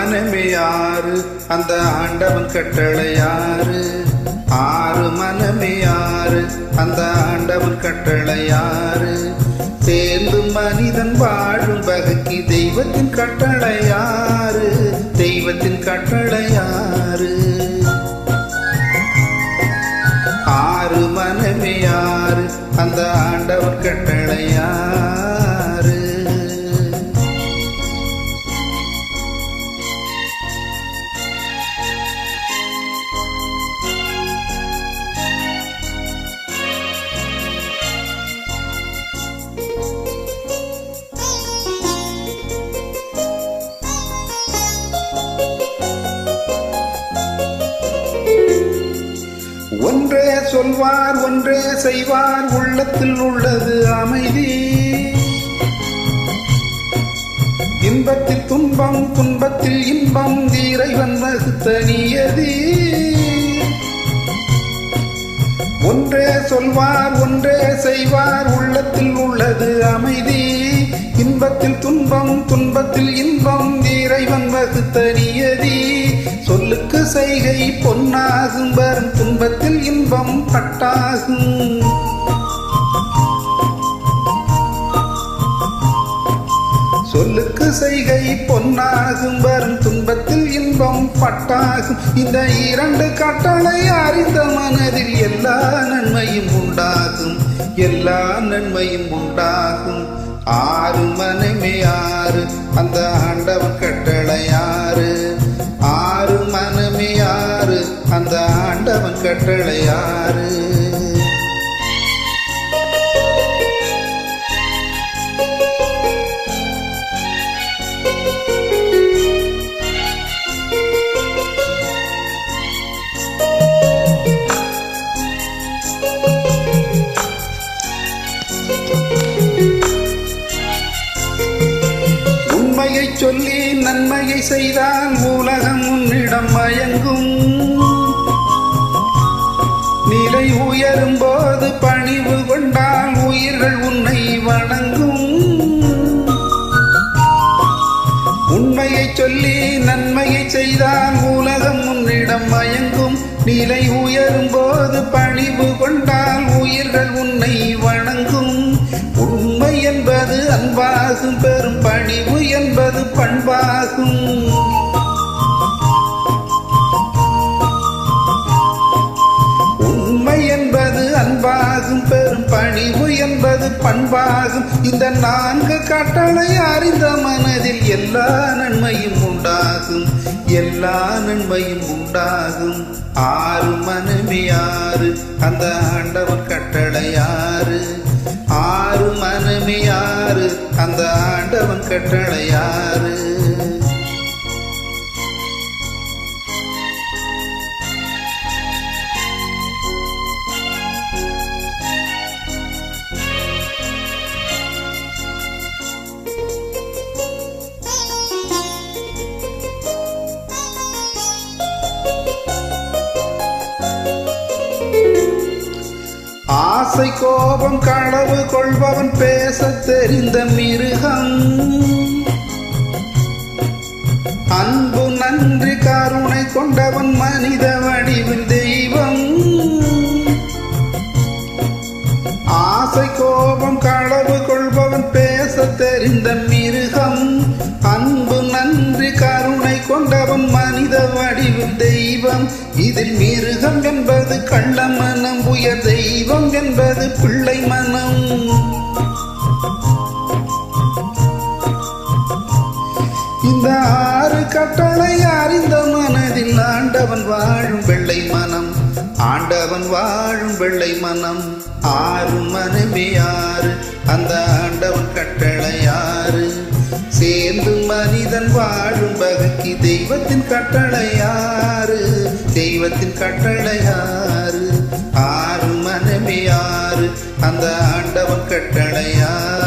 மனமே ஆறு அந்த ஆண்டவன் கட்டளையாறு. ஆறு மனமே ஆறு அந்த ஆண்டவன் கட்டளையாறு. சேர்ந்து மனிதன் வாழும் வகைக்கு தெய்வத்தின் கட்டளையாறு. தெய்வத்தின் கட்டளையாறு. ஆறு மனமே ஆறு அந்த ஆண்டவன் கட்டளையாறு. ஒன்றே சொல்வார் ஒன்றே செய்வார் உள்ளத்தில் உள்ளது அமைதி. இன்பத்தில் துன்பம் துன்பத்தில் இன்பம் இறைவன் வகுத்த நியதி. ஒன்றே சொல்வார் ஒன்றே செய்வார் உள்ளத்தில் உள்ளது அமைதி. இன்பத்தில் துன்பம் துன்பத்தில் இன்பம் இறைவன் வகுத்த நியதி. சொல்லுக்கு செய்கை பொன்னாகும் வரும் துன்பத்தில் இன்பம் பட்டாகும். சொல்லுக்கு செய்கை பொன்னாகும் வரும் துன்பத்தில் இன்பம் பட்டாகும். இந்த இரண்டு கட்டளை அறிந்த மனதில் எல்லா நன்மையும் உண்டாகும். எல்லா நன்மையும் உண்டாகும். ஆறு மனமே ஆறு அந்த ஆண்டவன் கட்டளையாறு. ஆறு மனமே ஆறு அந்த ஆண்டவன் கட்டளையாறு. உண்மையை சொல்லி நன்மையை செய்தால் உலகம் உன்னிடம் மயங்கும். நிலை உயரும் போது பணிவு கொண்டால் உயிர்கள் உன்னை வணங்கும். உண்மையை சொல்லி நன்மையை செய்தால் உலகம் உன்னிடம் மயங்கும். நிலை உயரும் போது பணிவு கொண்டால் உயிர்கள் உன்னை வணங்கும். உண்மை என்பது அன்பாகும். பெரும் பணிவு என்பது பண்பாகும். உண்மை என்பது அன்பாகும். பெரும் பணிவு என்பது பண்பாகும். இந்த நான்கு கட்டளை அறிந்த மனதில் எல்லா நன்மையும் உண்டாகும். எல்லா நன்மையும் உண்டாகும். ஆறு மனமே ஆறு அந்த ஆண்டவன் கட்டளையாறு. ஆறு மனமே ஆறு அந்த ஆண்டவன் கட்டளையாறு. ஆசை கோபம் களவு கொள்பவன் பேச தெரிந்த மிருகம். அன்பு நன்றி கருணை கொண்டவன் மனித வடிவில் தெய்வம். ஆசை கோபம் களவு கொள்பவன் பேச தெரிந்த மிருகம். அன்பு நன்றி கருணை கொண்டவன் மனித வடிவில் தெய்வம். இதில் மிருகம் என்பது கள்ள மனம். உயர் தெய்வம் என்பது பிள்ளை மனம். இந்த ஆறு கட்டளை அறிந்த மனதில் ஆண்டவன் வாழும் வெள்ளை மனம். ஆண்டவன் வாழும் வெள்ளை மனம். ஆறு மனமே ஆறு அந்த ஆண்டவன் கட்டளையாறு. சேர்ந்து மனிதன் வாழும் வகைக்கு தெய்வத்தின் கட்டளையாறு. தெய்வத்தின் கட்டளையாறு. ஆறு மனமே ஆறு அந்த ஆண்டவன் கட்டளையாறு.